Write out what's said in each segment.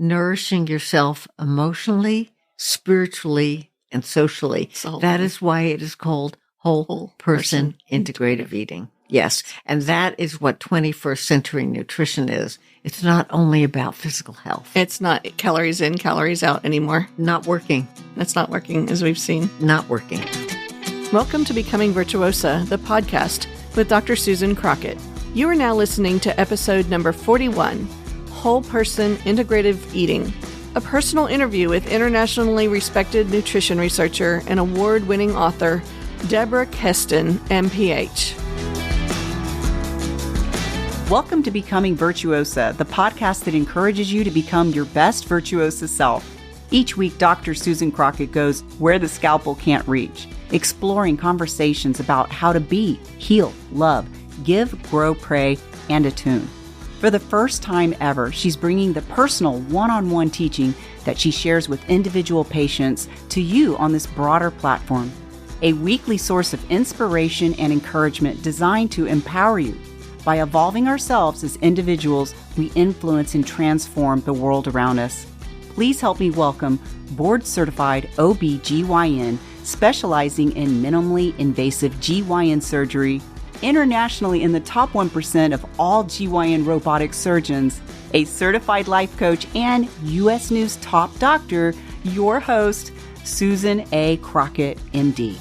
nourishing yourself emotionally, spiritually, and socially. That is why it is called Whole Person Integrative Eating. Yes. And that is what 21st century nutrition is. It's not only about physical health. It's not calories in, calories out anymore. Not working. That's not working, as we've seen. Not working. Welcome to Becoming Virtuosa, the podcast with Dr. Susan Crockett. You are now listening to episode number 41, Whole Person Integrative Eating, a personal interview with internationally respected nutrition researcher and award-winning author, Deborah Kesten, MPH. Welcome to Becoming Virtuosa, the podcast that encourages you to become your best virtuosa self. Each week, Dr. Susan Crockett goes where the scalpel can't reach, exploring conversations about how to be, heal, love, give, grow, pray, and attune. For the first time ever, she's bringing the personal one-on-one teaching that she shares with individual patients to you on this broader platform, a weekly source of inspiration and encouragement designed to empower you. By evolving ourselves as individuals, we influence and transform the world around us. Please help me welcome board-certified OB-GYN specializing in minimally invasive GYN surgery, internationally in the top 1% of all GYN robotic surgeons, a certified life coach, and U.S. News top doctor, your host, Susan A. Crockett, MD.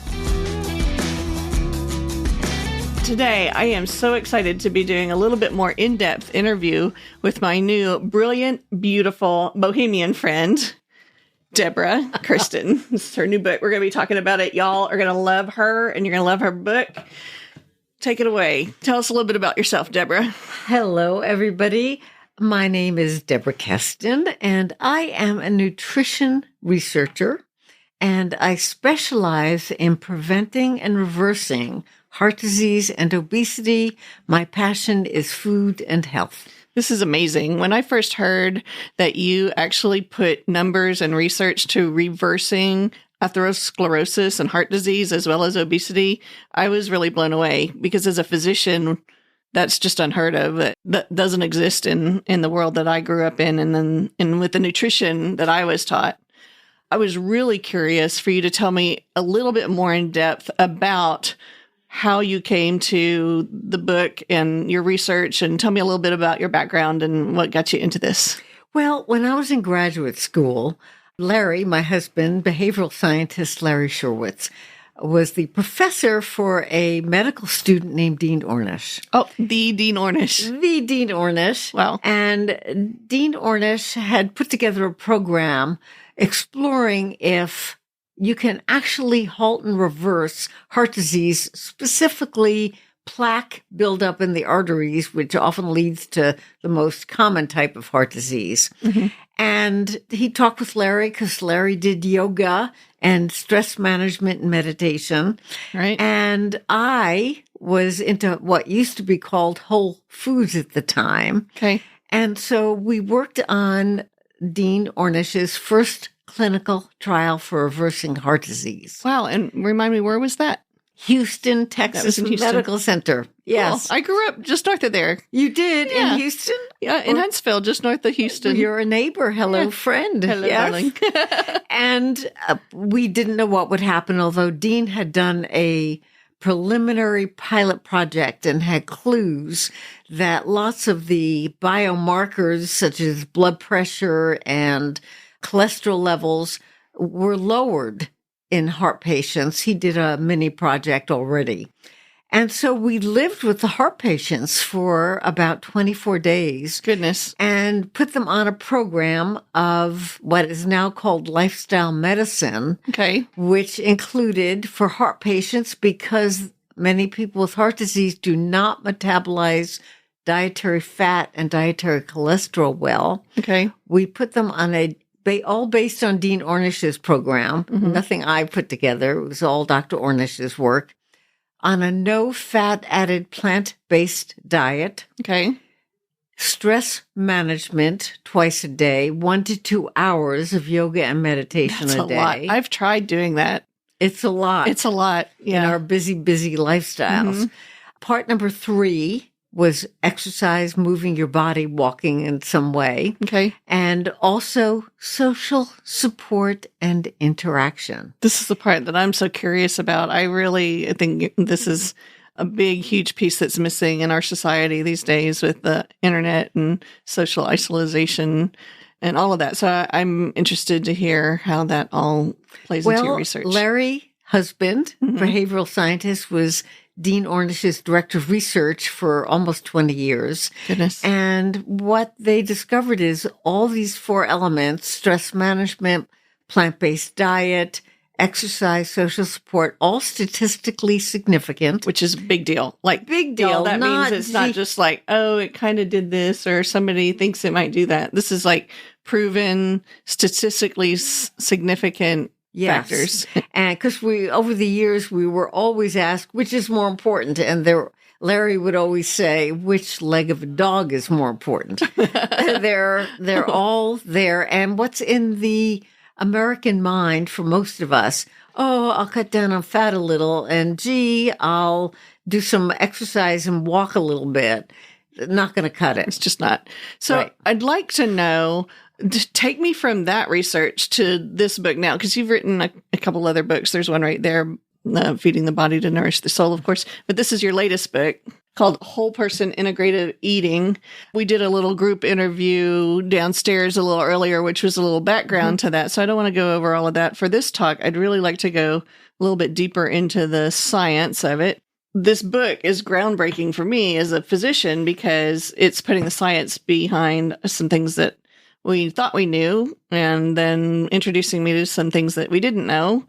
Today, I am so excited to be doing a little bit more in-depth interview with my new brilliant, beautiful bohemian friend, Deborah Kesten. This is her new book. We're going to be talking about it. Y'all are going to love her, and you're going to love her book. Take it away. Tell us a little bit about yourself, Deborah. Hello, everybody. My name is Deborah Kesten, and I am a nutrition researcher, and I specialize in preventing and reversing heart disease and obesity. My passion is food and health. This is amazing. When I first heard that you actually put numbers and research to reversing atherosclerosis and heart disease as well as obesity, I was really blown away because as a physician, that's just unheard of. That doesn't exist in the world that I grew up in and with the nutrition that I was taught. I was really curious for you to tell me a little bit more in depth about how you came to the book and your research, and tell me a little bit about your background and what got you into this. Well, when I was in graduate school, Larry, my husband, behavioral scientist Larry Shurwitz, was the professor for a medical student named Dean Ornish. Oh, the Dean Ornish. The Dean Ornish. Wow. And Dean Ornish had put together a program exploring if you can actually halt and reverse heart disease, specifically plaque buildup in the arteries, which often leads to the most common type of heart disease. Mm-hmm. And he talked with Larry because Larry did yoga and stress management and meditation. Right. And I was into what used to be called whole foods at the time. Okay. And so we worked on Dean Ornish's first clinical trial for reversing heart disease. Wow. And remind me, where was that? Houston, Texas Medical Center. Yes. Cool. I grew up just north of there. You did? Yeah. In Houston? Yeah, in Huntsville, just north of Houston. You're a neighbor. Hello, friend. Hello, darling. And we didn't know what would happen, although Dean had done a preliminary pilot project and had clues that lots of the biomarkers, such as blood pressure and cholesterol levels, were lowered in heart patients. He did a mini project already. And so we lived with the heart patients for about 24 days. Goodness. And put them on a program of what is now called lifestyle medicine. Okay. Which included for heart patients, because many people with heart disease do not metabolize dietary fat and dietary cholesterol well. Okay. We put them on all based on Dean Ornish's program. Mm-hmm. Nothing I put together. It was all Dr. Ornish's work. On a no-fat added plant-based diet. Okay. Stress management twice a day, 1 to 2 hours of yoga and meditation That's a day. Lot. I've tried doing that. It's a lot. It's a lot. Yeah. In our busy, busy lifestyles. Mm-hmm. Part number 3 was exercise, moving your body, walking in some way. Okay. And also social support and interaction. This is the part that I'm so curious about. I think this is a big, huge piece that's missing in our society these days with the internet and social isolation and all of that. So I'm interested to hear how that all plays into your research. Larry Husband, behavioral scientist, was Dean Ornish's director of research for almost 20 years. Goodness. And what they discovered is all these 4 elements: stress management, plant-based diet, exercise, social support, all statistically significant. Which is a big deal. Like, Big deal. that means it's not just like, oh, it kind of did this, or somebody thinks it might do that. This is like proven, statistically significant factors. And because over the years, we were always asked, which is more important? And Larry would always say, which leg of a dog is more important? They're all there. And what's in the American mind for most of us? Oh, I'll cut down on fat a little, and gee, I'll do some exercise and walk a little bit. Not going to cut it. It's just not. So Right. I'd like to know, take me from that research to this book now, because you've written a couple other books. There's one right there, Feeding the Body to Nourish the Soul, of course. But this is your latest book called Whole Person Integrative Eating. We did a little group interview downstairs a little earlier, which was a little background to that. So I don't want to go over all of that. For this talk, I'd really like to go a little bit deeper into the science of it. This book is groundbreaking for me as a physician because it's putting the science behind some things that we thought we knew, and then introducing me to some things that we didn't know.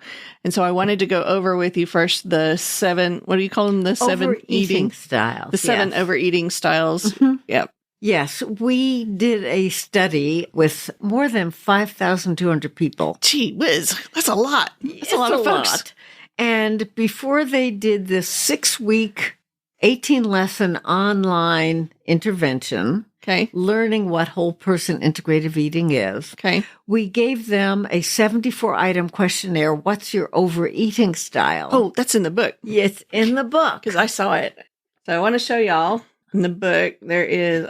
And so I wanted to go over with you first the 7, what do you call them? The 7 Overeating styles. The 7 overeating styles. Yep. Yes, we did a study with more than 5,200 people. Gee whiz, that's a lot. That's a lot of folks. And before they did this 6-week, 18-lesson online intervention, Okay. learning what whole person integrative eating is, Okay. we gave them a 74-item questionnaire. What's your overeating style? Oh, that's in the book It's in the book. because I saw it. So I want to show y'all in the book. There is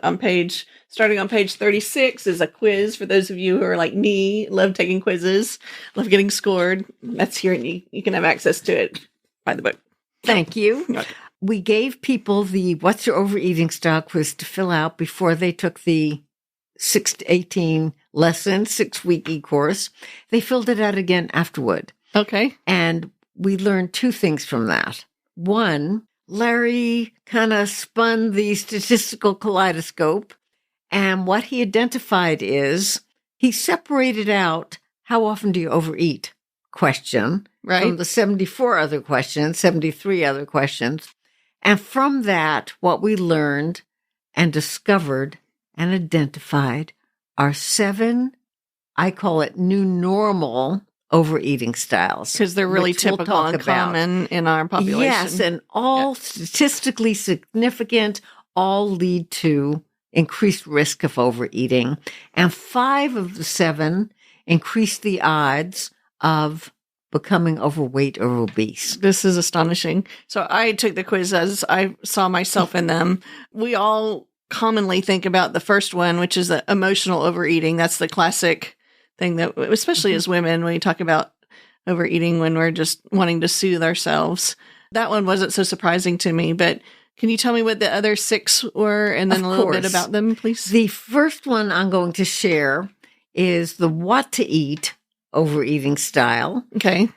starting on page 36 is a quiz for those of you who are like me, love taking quizzes, love getting scored. That's here, and you can have access to it by the book. Thank you. Okay. We gave people the What's Your Overeating Style quiz to fill out before they took the 6 to 18 lesson, 6-week e-course. They filled it out again afterward. Okay. And we learned 2 things from that. One, Larry kind of spun the statistical kaleidoscope, and what he identified is he separated out how often do you overeat question Right. from the 74 other questions, 73 other questions. And from that, what we learned and discovered and identified are 7, I call it new normal overeating styles. Because they're really which we'll typical talk and about. common in our population. Yes, and all statistically significant, all lead to increased risk of overeating. And 5 of the 7 increase the odds of becoming overweight or obese. This is astonishing. So I took the quiz as I saw myself in them. We all commonly think about the first one, which is the emotional overeating. That's the classic thing that, especially as women, when you talk about overeating when we're just wanting to soothe ourselves. That one wasn't so surprising to me, but can you tell me what the other 6 were and then Of a little bit course. about them, please? The first one I'm going to share is the what to eat overeating style. Okay.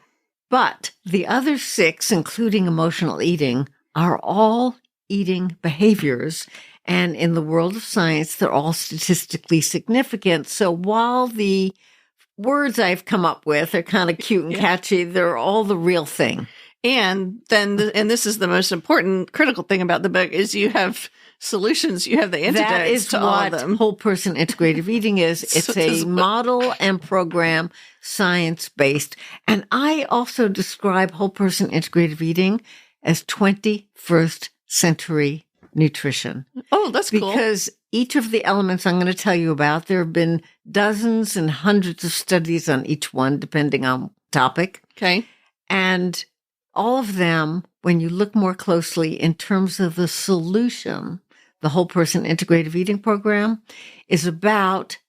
But the other 6, including emotional eating, are all eating behaviors. And in the world of science, they're all statistically significant. So while the words I've come up with are kind of cute and catchy, they're all the real thing. And then, and this is the most important, critical thing about the book, is you have solutions. You have the antidotes That is to all what of them. whole person integrative eating is. It's this a book. model and program, science-based. And I also describe whole person integrative eating as 21st century nutrition. Oh, that's cool. Because each of the elements I'm going to tell you about, there have been dozens and hundreds of studies on each one, depending on topic. Okay. And all of them, when you look more closely in terms of the solution, the Whole Person Integrative Eating program, is about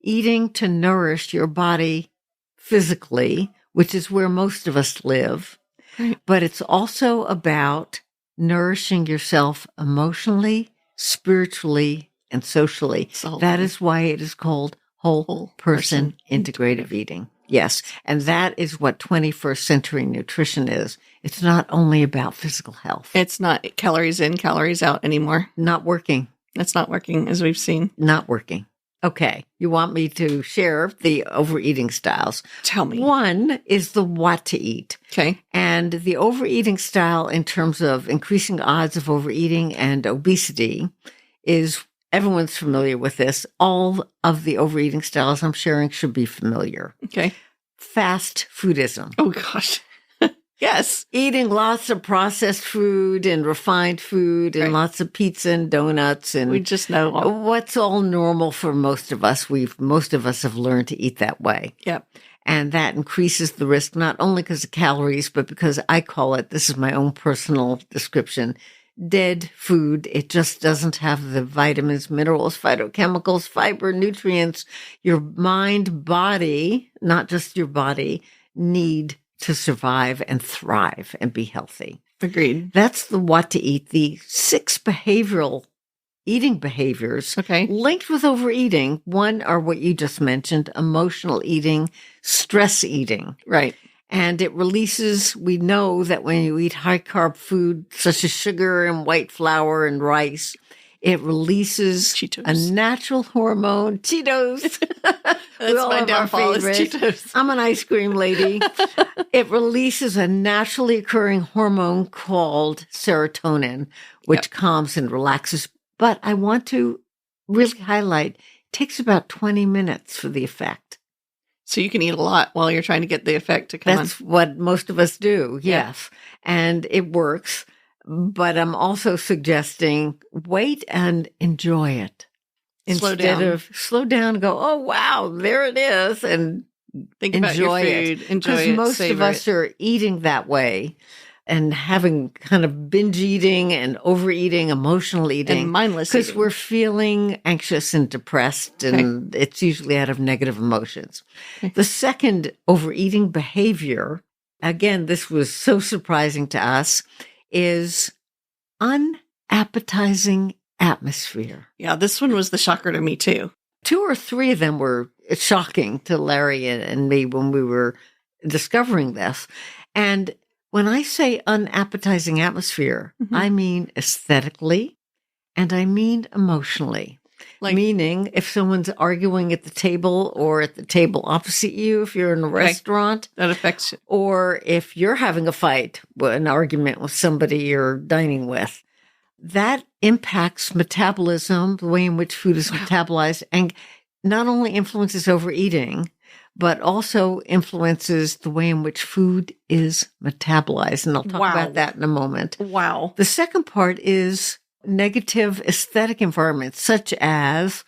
eating to nourish your body physically, which is where most of us live. Right. But it's also about nourishing yourself emotionally, spiritually, and socially. That is why it is called Whole Person Integrative Eating. Yes. And that is what 21st century nutrition is. It's not only about physical health. It's not calories in, calories out anymore. Not working. That's not working, as we've seen. Not working. Okay. You want me to share the overeating styles? Tell me. One is the what to eat. Okay. And the overeating style, in terms of increasing odds of overeating and obesity, is everyone's familiar with this. All of the overeating styles I'm sharing should be familiar. Okay. Fast foodism. Oh, gosh. Yes. Eating lots of processed food and refined food and lots of pizza and donuts. And we just know what's all normal for most of us. Most of us have learned to eat that way. Yep. And that increases the risk, not only because of calories, but because I call it, this is my own personal description, dead food. It just doesn't have the vitamins, minerals, phytochemicals, fiber, nutrients your mind, body, not just your body, need to survive and thrive and be healthy. Agreed. That's the what to eat. The 6 behavioral eating behaviors linked with overeating. One are what you just mentioned, emotional eating, stress eating. Right. And it releases, we know that when you eat high carb food, such as sugar and white flour and rice, it releases Cheetos. A natural hormone, Cheetos. That's my downfall is Cheetos. I'm an ice cream lady. It releases a naturally occurring hormone called serotonin, which calms and relaxes. But I want to really highlight, it takes about 20 minutes for the effect. So you can eat a lot while you're trying to get the effect to come on. That's what most of us do, yes. And it works. But I'm also suggesting wait and enjoy it. Instead of slow down and go, oh, wow, there it is. And think about your food. Enjoy it. Because most of us are eating that way and having kind of binge eating and overeating, emotional eating. And mindless eating. Because we're feeling anxious and depressed, and it's usually out of negative emotions. The second overeating behavior, again, this was so surprising to us, is unappetizing atmosphere. Yeah, this one was the shocker to me too. 2 or 3 of them were shocking to Larry and me when we were discovering this. And when I say unappetizing atmosphere, I mean aesthetically and I mean emotionally. Meaning if someone's arguing at the table or at the table opposite you, if you're in a restaurant. That affects you. Or if you're having a fight, an argument with somebody you're dining with. That impacts metabolism, the way in which food is metabolized, and not only influences overeating, but also influences the way in which food is metabolized. And I'll talk about that in a moment. Wow. The second part is negative aesthetic environments, such as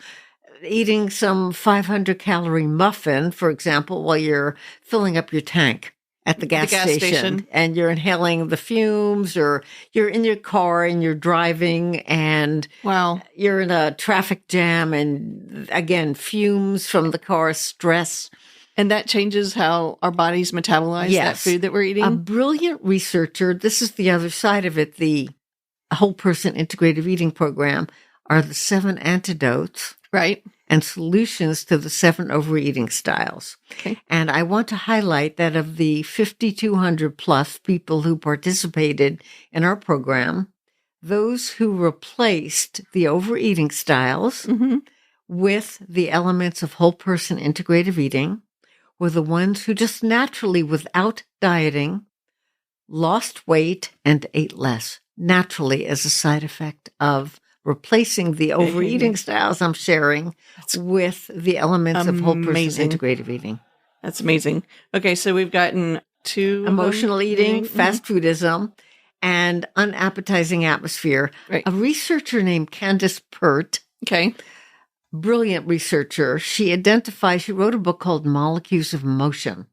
eating some 500-calorie muffin, for example, while you're filling up your tank at the gas station, and you're inhaling the fumes, or you're in your car and you're driving and you're in a traffic jam, and again, fumes from the car, stress. And that changes how our bodies metabolize that food that we're eating? A brilliant researcher, this is the other side of it, the Whole Person Integrative Eating program, are the 7 antidotes. Right. And solutions to the 7 overeating styles. Okay. And I want to highlight that of the 5,200 plus people who participated in our program, those who replaced the overeating styles with the elements of whole person integrative eating were the ones who just naturally, without dieting, lost weight and ate less, naturally as a side effect of replacing the overeating styles I'm sharing with the elements of whole person integrative eating. That's amazing. Okay, so we've gotten 2 emotional eating, fast foodism, and unappetizing atmosphere. Right. A researcher named Candace Pert, brilliant researcher, she wrote a book called Molecules of Emotion.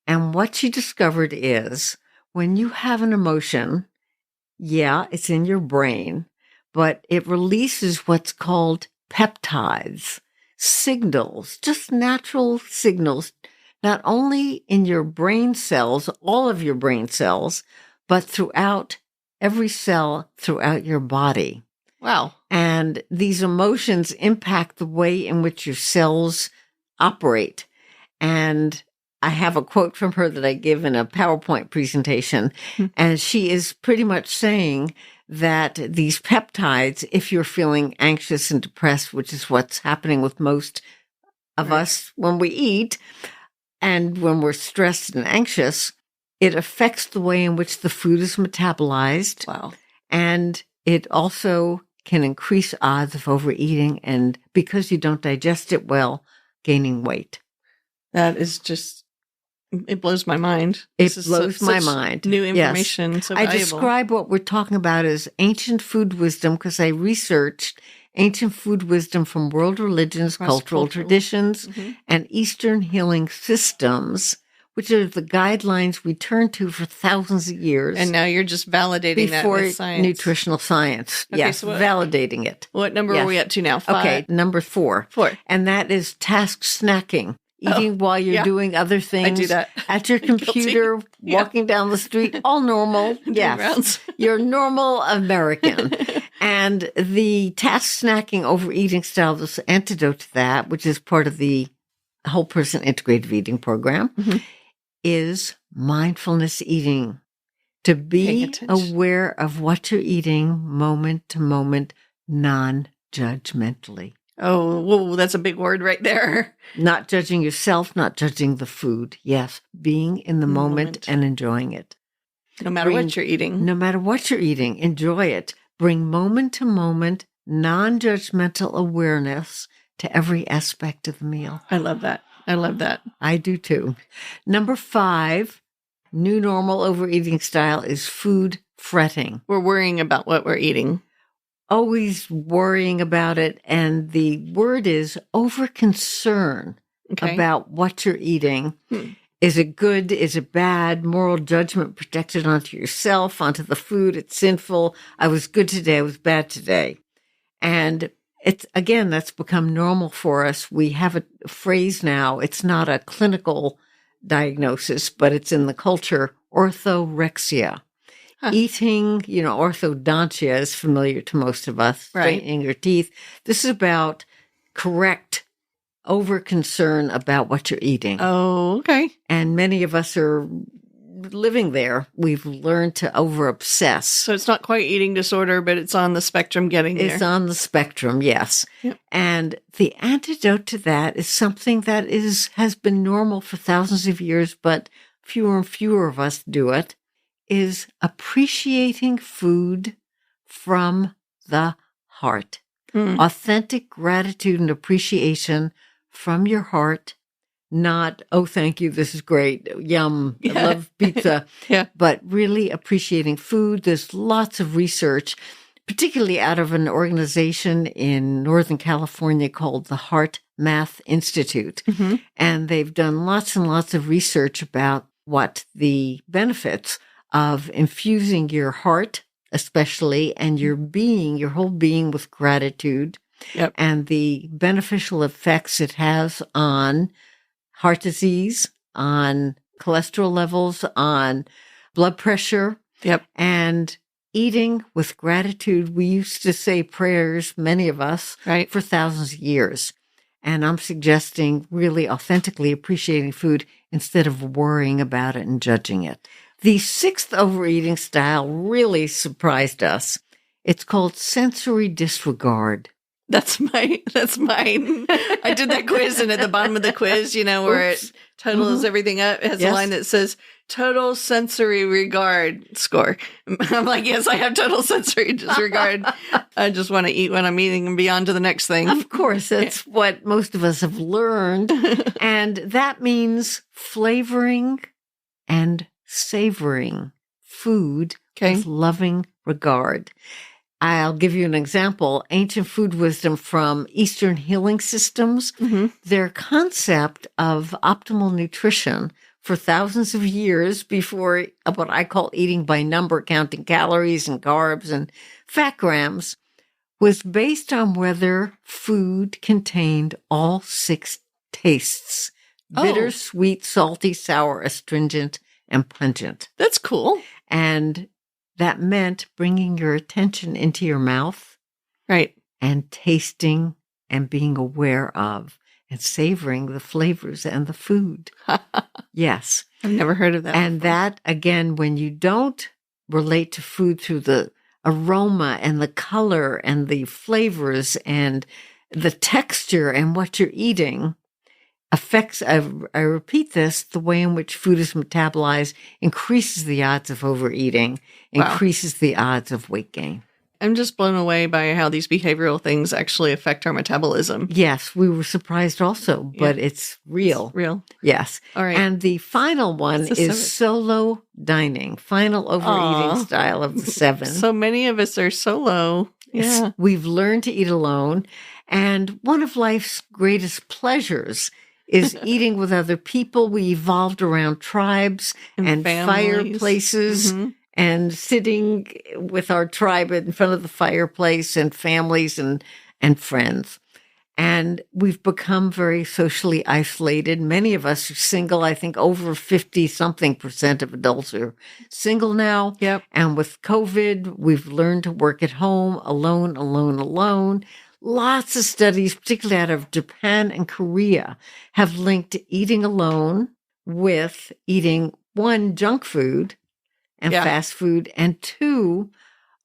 And what she discovered is when you have an emotion, it's in your brain, but it releases what's called peptides, signals, just natural signals, not only in your brain cells, all of your brain cells, but throughout every cell throughout your body. Wow. And these emotions impact the way in which your cells operate. And I have a quote from her that I give in a PowerPoint presentation, and she is pretty much saying that these peptides, if you're feeling anxious and depressed, which is what's happening with most of us when we eat, and when we're stressed and anxious, it affects the way in which the food is metabolized. Wow. And it also can increase odds of overeating, and because you don't digest it well, gaining weight. That is just, it blows my mind. It blows my mind. New information. Yes. So I valuable. describe what we're talking about as ancient food wisdom because I researched ancient food wisdom from world religions, cultural traditions, and Eastern healing systems, which are the guidelines we turn to for thousands of years. And now you're just validating that with science. Nutritional science. Okay, Yes, so validating it. What number are we at to now? 5? Okay, number 4. 4. And that is task snacking. Eating while you're doing other things. I do that. At your computer, walking down the street, all normal. Yes. You're normal American. And the task snacking overeating style, this antidote to that, which is part of the Whole Person Integrative Eating program, is mindfulness eating. To be aware of what you're eating moment to moment, non-judgmentally. Oh, whoa, that's a big word right there. Not judging yourself, not judging the food. Yes, being in the moment and enjoying it. No matter what you're eating. No matter what you're eating, enjoy it. Bring moment to moment, non-judgmental awareness to every aspect of the meal. I love that. I love that. I do too. Number 5, new normal overeating style is food fretting. We're worrying about what we're eating. Always worrying about it. And the word is over concern about what you're eating. Is it good? Is it bad? Moral judgment projected onto yourself, onto the food. It's sinful. I was good today. I was bad today. And it's, again, that's become normal for us. We have a phrase now. It's not a clinical diagnosis, but it's in the culture, orthorexia. Eating, orthodontia is familiar to most of us, straightening your teeth. This is about correct over concern about what you're eating. Oh, okay. And many of us are living there. We've learned to over obsess. So it's not quite eating disorder, but it's on the spectrum getting there. It's on the spectrum, yes. Yep. And the antidote to that is something that has been normal for thousands of years, but fewer and fewer of us do it, is appreciating food from the heart. Authentic gratitude and appreciation from your heart. Not, oh, thank you, this is great, yum, I love pizza. But really appreciating food. There's lots of research, particularly out of an organization in Northern California called the Heart Math Institute. And they've done lots and lots of research about what the benefits of infusing your heart, especially, and your being, your whole being with gratitude, and the beneficial effects it has on heart disease, on cholesterol levels, on blood pressure, and eating with gratitude. We used to say prayers, many of us, for thousands of years. And I'm suggesting really authentically appreciating food instead of worrying about it and judging it. The 6th overeating style really surprised us. It's called sensory disregard. That's mine. I did that quiz, and at the bottom of the quiz, where it totals everything up, it has a line that says total sensory regard score. I'm like, yes, I have total sensory disregard. I just want to eat when I'm eating and be on to the next thing. Of course, that's what most of us have learned. And that means flavoring and savoring food with loving regard. I'll give you an example. Ancient food wisdom from Eastern healing systems, their concept of optimal nutrition for thousands of years before what I call eating by number, counting calories and carbs and fat grams, was based on whether food contained all 6 tastes: bitter, sweet, salty, sour, astringent, and pungent. That's cool. And that meant bringing your attention into your mouth. Right. And tasting and being aware of and savoring the flavors and the food. Yes. I've never heard of that. And before. that, again, when you don't relate to food through the aroma and the color and the flavors and the texture and what you're eating, affects, I repeat this, the way in which food is metabolized increases the odds of overeating, increases the odds of weight gain. I'm just blown away by how these behavioral things actually affect our metabolism. Yes, we were surprised also, but it's real. It's real. Yes. All right. And the final one is solo dining, final overeating style of the 7. So many of us are solo. Yeah. We've learned to eat alone. And one of life's greatest pleasures is eating with other people. We evolved around tribes and fireplaces. Mm-hmm. And sitting with our tribe in front of the fireplace and families and friends. And we've become very socially isolated. Many of us are single. I think over 50-something% of adults are single now. Yep. And with COVID, we've learned to work at home, alone. Lots of studies, particularly out of Japan and Korea, have linked eating alone with eating, 1, junk food, and fast food, and 2,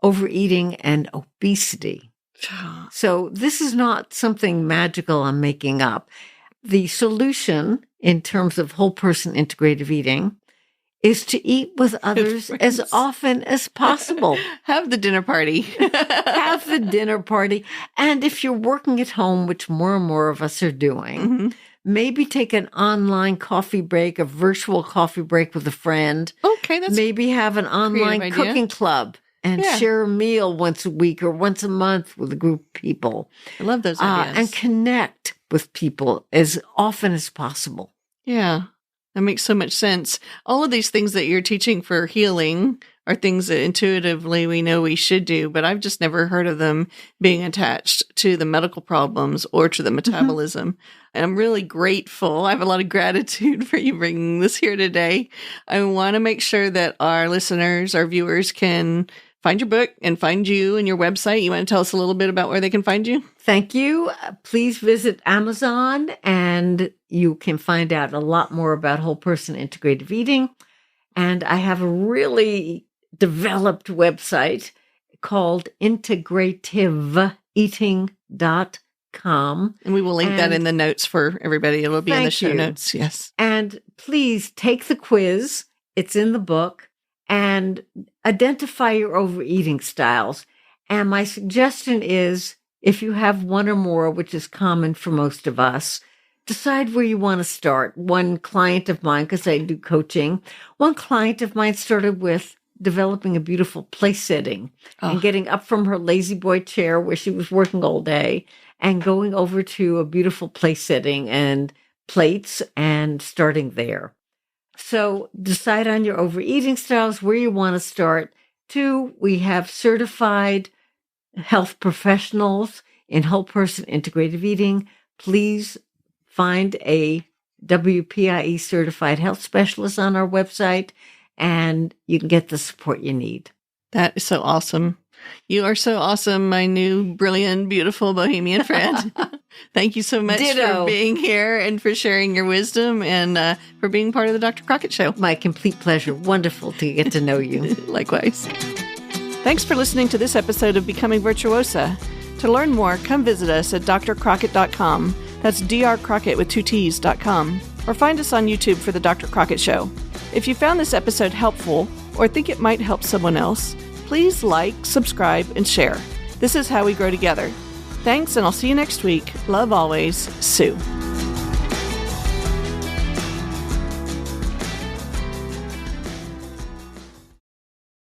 overeating and obesity. So this is not something magical I'm making up. The solution in terms of whole person integrative eating is to eat with others as often as possible. Have the dinner party. Have the dinner party. And if you're working at home, which more and more of us are doing, maybe take an online coffee break, a virtual coffee break with a friend. Okay, that's maybe have an online cooking club and share a meal once a week or once a month with a group of people. I love those ideas. And connect with people as often as possible. Yeah, that makes so much sense. All of these things that you're teaching for healing are things that intuitively we know we should do, but I've just never heard of them being attached to the medical problems or to the metabolism. And I'm really grateful. I have a lot of gratitude for you bringing this here today. I want to make sure that our listeners, our viewers can find your book and find you and your website. You want to tell us a little bit about where they can find you? Thank you. Please visit Amazon and you can find out a lot more about Whole Person Integrative Eating. And I have a really developed website called integrativeeating.com. And we will link that in the notes for everybody. It'll be in the show notes. Yes. And please take the quiz. It's in the book. And identify your overeating styles. And my suggestion is, if you have one or more, which is common for most of us, decide where you want to start. One client of mine, because I do coaching, one client of mine started with developing a beautiful place setting and getting up from her lazy boy chair where she was working all day and going over to a beautiful place setting and plates and starting there. So decide on your overeating styles, where you want to start. 2, we have certified health professionals in Whole Person Integrative Eating. Please find a WPIE certified health specialist on our website, and you can get the support you need. That is so awesome. You are so awesome, my new, brilliant, beautiful bohemian friend. Thank you so much for being here and for sharing your wisdom and for being part of the Dr. Crockett Show. My complete pleasure. Wonderful to get to know you. Likewise. Thanks for listening to this episode of Becoming Virtuosa. To learn more, come visit us at drcrockett.com. That's drcrockett with 2 T's.com. Or find us on YouTube for the Dr. Crockett Show. If you found this episode helpful or think it might help someone else, please like, subscribe, and share. This is how we grow together. Thanks, and I'll see you next week. Love always, Sue.